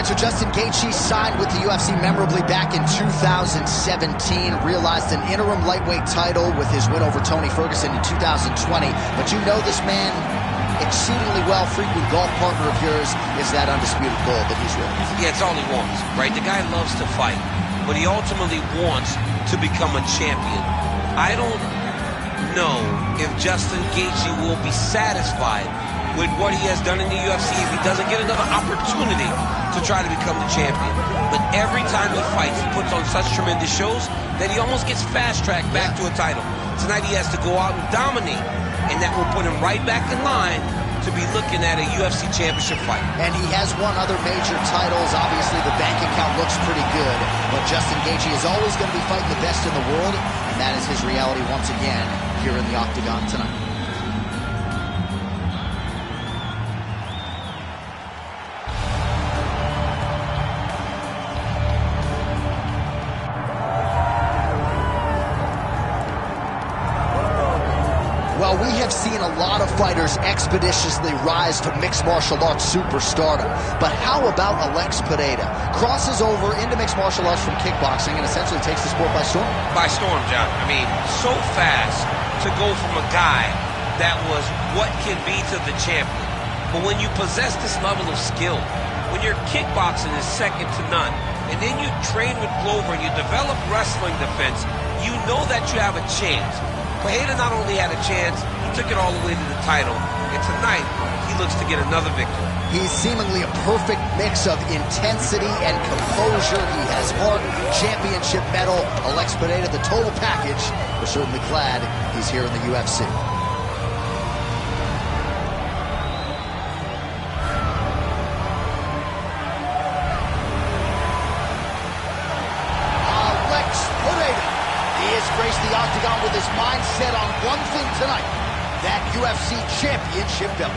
right, so Justin Gaethje signed with the UFC memorably back in 2017, realized an interim lightweight title with his win over Tony Ferguson in 2020. But you know this man exceedingly well, frequent golf partner of yours, is that undisputed gold that he's with. Yeah, it's all he wants, right? The guy loves to fight, but he ultimately wants to become a champion. I don't know if Justin Gaethje will be satisfied with what he has done in the UFC if he doesn't get another opportunity to try to become the champion. But every time he fights, he puts on such tremendous shows that he almost gets fast-tracked back to a title. Tonight he has to go out and dominate, and that will put him right back in line to be looking at a UFC championship fight. And he has won other major titles. Obviously, the bank account looks pretty good, but Justin Gaethje is always going to be fighting the best in the world, and that is his reality once again here in the Octagon tonight. Well, we have seen a lot of fighters expeditiously rise to mixed martial arts superstardom. But how about Alex Pereira? Crosses over into mixed martial arts from kickboxing and essentially takes the sport by storm. By storm, John. I mean, so fast to go from a guy that was what can be to the champion. But when you possess this level of skill, when your kickboxing is second to none, and then you train with Glover and you develop wrestling defense, you know that you have a chance. Pereira not only had a chance, he took it all the way to the title. And tonight, he looks to get another victory. He's seemingly a perfect mix of intensity and composure. He has heart, championship medal. Alex Pereira, the total package. We're certainly glad he's here in the UFC. Graced the Octagon with his mind set on one thing tonight, that UFC championship belt.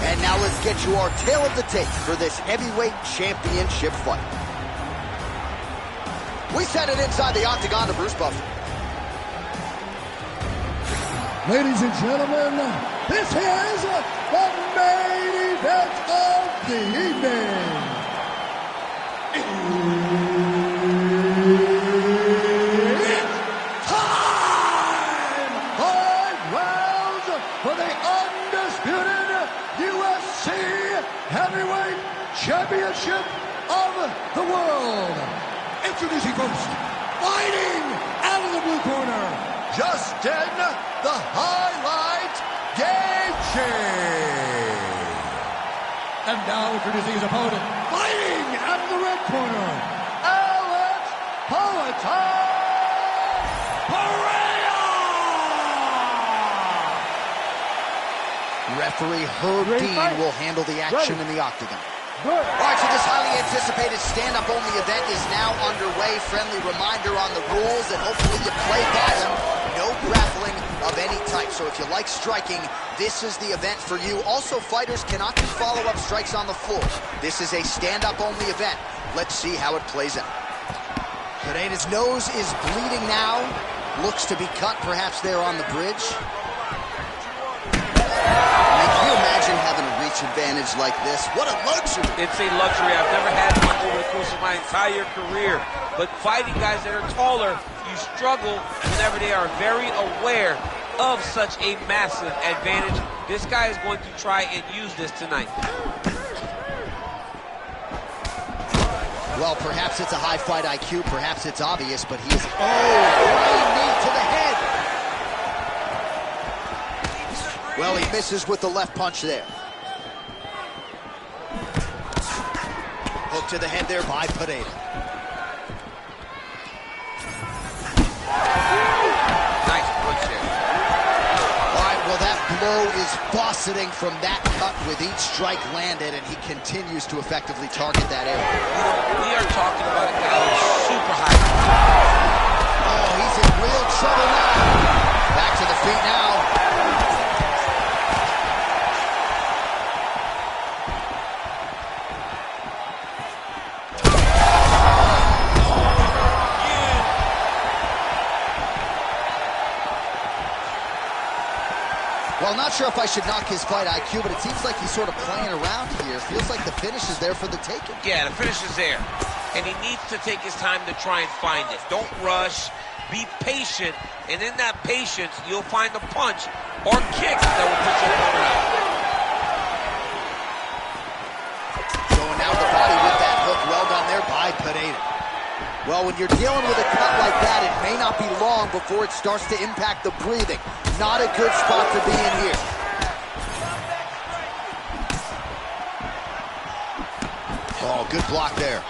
And now let's get you our tale of the tape for this heavyweight championship fight. We send it inside the Octagon to Bruce Buffer. Ladies and gentlemen, this is the main event of the evening. It's time! 5 rounds for the undisputed UFC Heavyweight Championship of the world. Introducing first, fighting out of the blue corner, Justin the Highlight Gaethje. And now introducing his opponent, fighting out of the red corner, Alex Pereira. Referee Herb Dean will handle the action in the Octagon. All right, so this highly anticipated stand-up only event is now underway. Friendly reminder on the rules, and hopefully you play by them. No grappling of any type. So if you like striking, this is the event for you. Also, fighters cannot do follow-up strikes on the floor. This is a stand-up only event. Let's see how it plays out. Pereira's nose is bleeding now. Looks to be cut, perhaps there on the bridge. Can you imagine having a reach advantage like this? What a luxury! It's a luxury. I've never had one over the course of my entire career. But fighting guys that are taller, you struggle whenever they are very aware of such a massive advantage. This guy is going to try and use this tonight. Well, perhaps it's a high fight IQ, perhaps it's obvious, but he is... Oh, running knee to the head! Well, he misses with the left punch there. Hook to the head there by Pereira. Nice punch there. All right, well, that blow is fauceting from that cut with each strike landed, and he continues to effectively target that area. We are talking about a guy who's super high. Oh, he's in real trouble now. Back to the feet now. Well, not sure if I should knock his fight IQ, but it seems like he's sort of playing around here. Feels like the finish is there for the taking. Yeah, the finish is there. And he needs to take his time to try and find it. Don't rush. Be patient. And in that patience, you'll find a punch or kick that will put your opponent out. Going out of the body with that hook. Well done there by Pereira. Well, when you're dealing with a cut like that, it may not be long before it starts to impact the breathing. Not a good spot to be in here. Oh, good block there.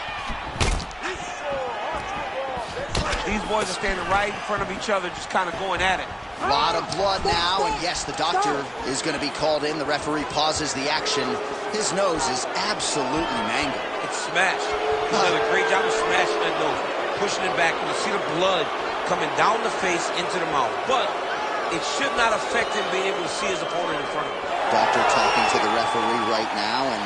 These boys are standing right in front of each other, just kind of going at it. A lot of blood now, and yes, the doctor is going to be called in. The referee pauses the action. His nose is absolutely mangled. It's smashed. He's done a great job of smashing that nose, pushing it back. You see the blood coming down the face into the mouth. But it should not affect him being able to see his opponent in front of him. Doctor talking to the referee right now, and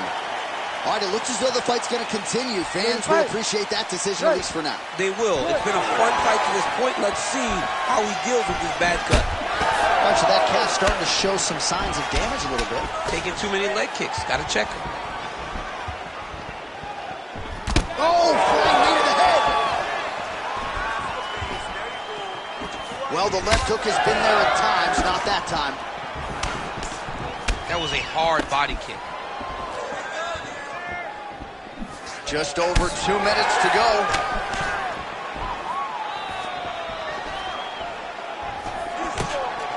all right, it looks as though the fight's going to continue. Fans will appreciate that decision, at least for now. They will. It's been a fun fight to this point. Let's see how he deals with this bad cut. All right, so that calf's starting to show some signs of damage a little bit. Taking too many leg kicks. Got to check him. Oh, flying knee to the head. Well, the left hook has been there at times, not that time. That was a hard body kick. Just over 2 minutes to go.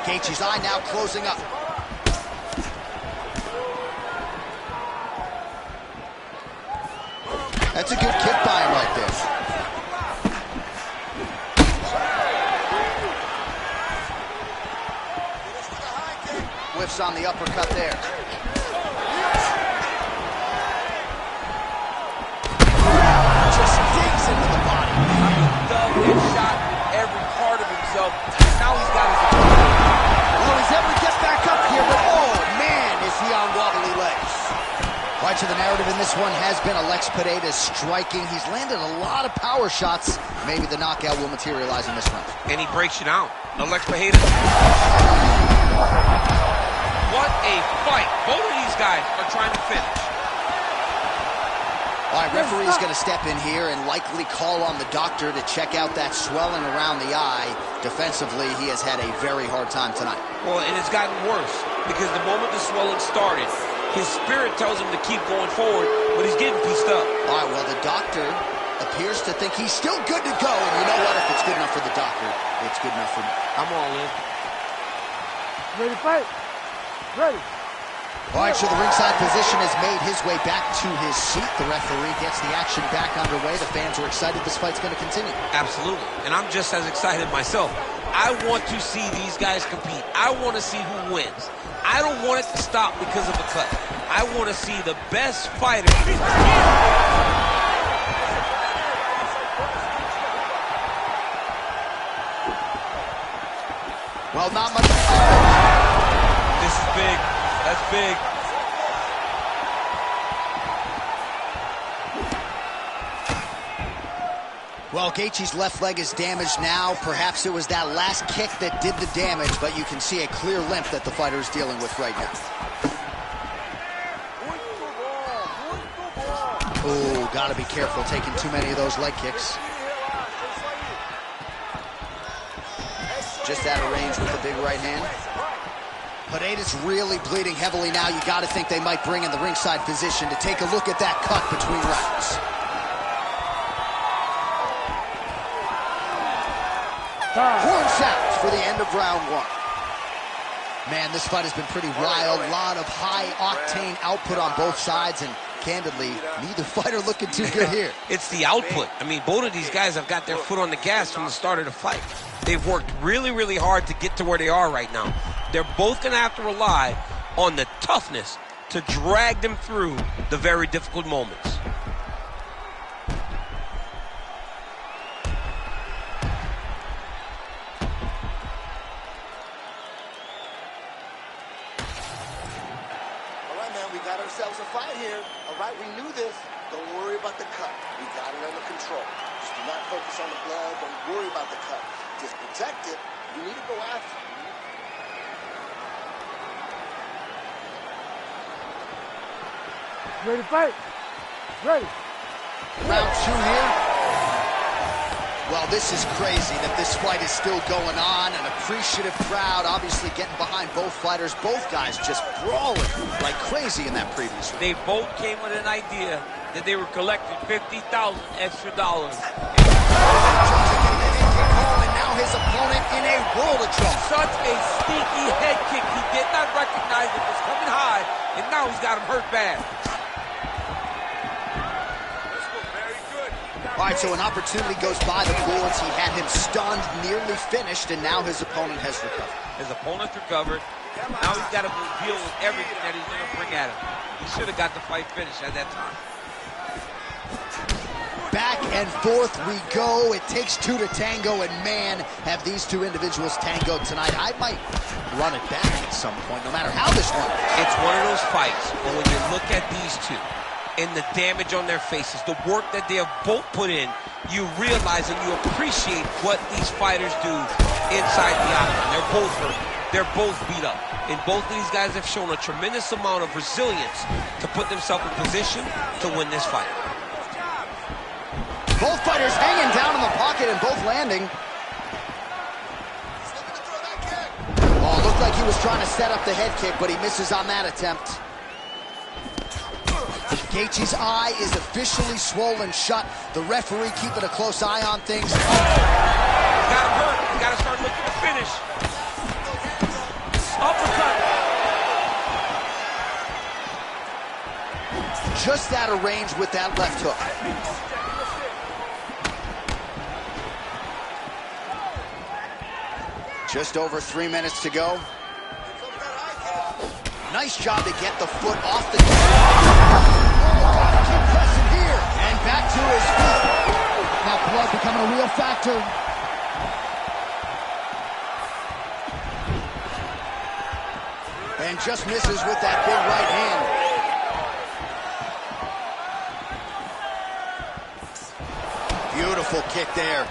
Gaethje's eye now closing up. That's a good kick by him right there. Whiffs on the uppercut there. Just digs into the body. Dug and shot every part of himself. Now he's got his opponent. Well, he's able to get back up here, but oh man, is he on wobbly legs. Right, so the narrative in this one has been Alex Pereira striking. He's landed a lot of power shots. Maybe the knockout will materialize in this round. And he breaks you down. Alex Pereira. What a fight. Both of these guys are trying to finish. All right, referee's going to step in here and likely call on the doctor to check out that swelling around the eye. Defensively, he has had a very hard time tonight. Well, and it's gotten worse because the moment the swelling started, his spirit tells him to keep going forward, but he's getting pieced up. All right, well, the doctor appears to think he's still good to go. And you know what? If it's good enough for the doctor, it's good enough for me. I'm all in. Ready to fight? Ready. All right, so the ringside position has made his way back to his seat. The referee gets the action back underway. The fans are excited. This fight's going to continue. Absolutely. And I'm just as excited myself. I want to see these guys compete. I want to see who wins. I don't want it to stop because of a cut. I want to see the best fighter. Well, not much. This is big. That's big. Well, Gaethje's left leg is damaged now. Perhaps it was that last kick that did the damage, but you can see a clear limp that the fighter is dealing with right now. Oh, gotta be careful taking too many of those leg kicks. Just out of range with the big right hand. Pereira's really bleeding heavily now. You got to think they might bring in the ringside physician to take a look at that cut between rounds. Horn sounds for the end of round one. Man, this fight has been pretty wild. A lot of high-octane output on both sides, and candidly, neither fighter looking too good here. It's the output. I mean, both of these guys have got their foot on the gas from the start of the fight. They've worked really, really hard to get to where they are right now. They're both going to have to rely on the toughness to drag them through the very difficult moments. All right, man, we got ourselves a fight here. All right, we knew this. Don't worry about the cut. We got it under control. Just do not focus on the blood. Don't worry about the cut. Just protect it. You need to go after it. Ready to fight? Ready. Round 2 here. Well, this is crazy that this fight is still going on. An appreciative crowd obviously getting behind both fighters. Both guys just brawling like crazy in that previous round. They both came with an idea that they were collecting $50,000 extra dollars. And now his opponent in a world of trouble. Such a sneaky head kick. He did not recognize it was coming high, and now he's got him hurt bad. All right, so an opportunity goes by the Bullets. He had him stunned, nearly finished, and now his opponent has recovered. His opponent's recovered. Now he's got to deal with everything that he's going to bring at him. He should have got the fight finished at that time. Back and forth we go. It takes two to tango, and man, have these two individuals tangoed tonight. I might run it back at some point, no matter how this one is. It's one of those fights where when you look at these two and the damage on their faces, the work that they have both put in, you realize and you appreciate what these fighters do inside the octagon. They're both hurt. They're both beat up. And both of these guys have shown a tremendous amount of resilience to put themselves in position to win this fight. Both fighters hanging down in the pocket and both landing. Oh, looked like he was trying to set up the head kick, but he misses on that attempt. Gaethje's eye is officially swollen shut. The referee keeping a close eye on things. Got him hurt. You got to start looking to finish. Uppercut. Just out of range with that left hook. Just over 3 minutes to go. Nice job to get the foot off the gotta keep pressing here. And back to his feet. Now blood becoming a real factor. And just misses with that big right hand. Beautiful kick there.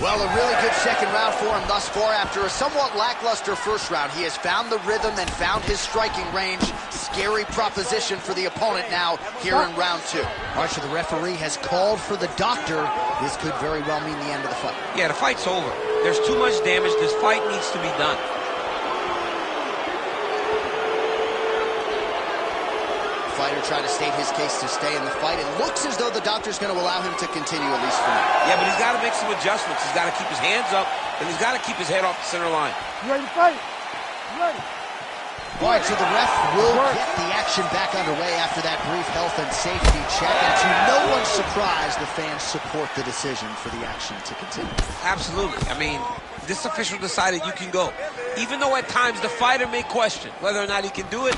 Well, a really good second round for him thus far. After a somewhat lackluster first round, he has found the rhythm and found his striking range. Scary proposition for the opponent now here in round 2. Archer, the referee has called for the doctor. This could very well mean the end of the fight. Yeah, the fight's over. There's too much damage. This fight needs to be done. Fighter trying to state his case to stay in the fight. It looks as though the doctor's going to allow him to continue, at least for now. Yeah, but he's got to make some adjustments. He's got to keep his hands up, and he's got to keep his head off the center line. You ready to fight? Ready. All right, so the ref will get the action back underway after that brief health and safety check. And to no one's surprise, the fans support the decision for the action to continue. Absolutely. I mean, this official decided you can go. Even though at times the fighter may question whether or not he can do it.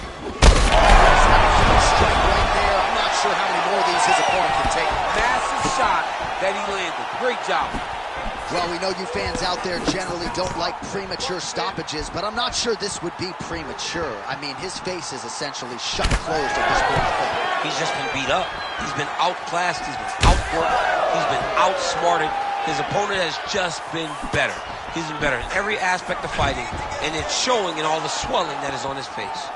Strike right there. I'm not sure how many more of these his opponent can take. Massive shot that he landed. Great job. Well, we know you fans out there generally don't like premature stoppages, but I'm not sure this would be premature. I mean, his face is essentially shut closed at this point. He's just been beat up. He's been outclassed. He's been outworked. He's been outsmarted. His opponent has just been better. He's been better in every aspect of fighting, and it's showing in all the swelling that is on his face.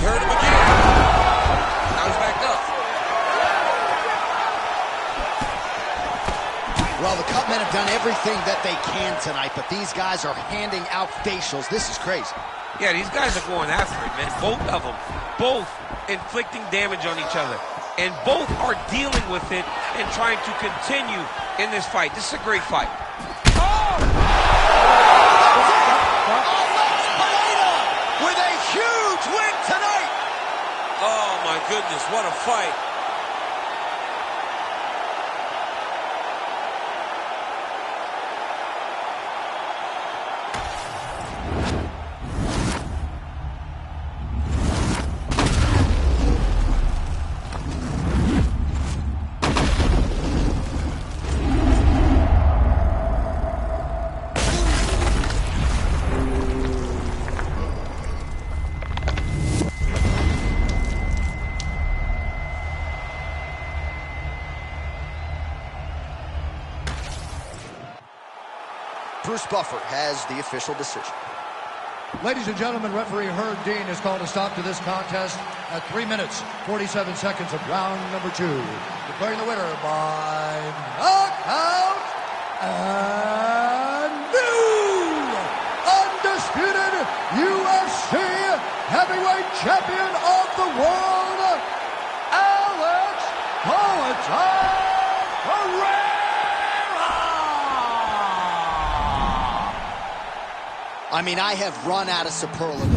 Hurt him again. Now he's back up. Well, the Cut Men have done everything that they can tonight, but these guys are handing out facials. This is crazy. Yeah, these guys are going after it, man. Both of them. Both inflicting damage on each other. And both are dealing with it and trying to continue in this fight. This is a great fight. Oh! Pereira with a huge win tonight. Oh, my goodness, what a fight. Bruce Buffer has the official decision. Ladies and gentlemen, referee Herb Dean has called a stop to this contest at 3 minutes, 47 seconds of round number 2. Declaring the winner by knockout and new undisputed UFC heavyweight champion of the world, Alex Pereira! I mean, I have run out of superlatives.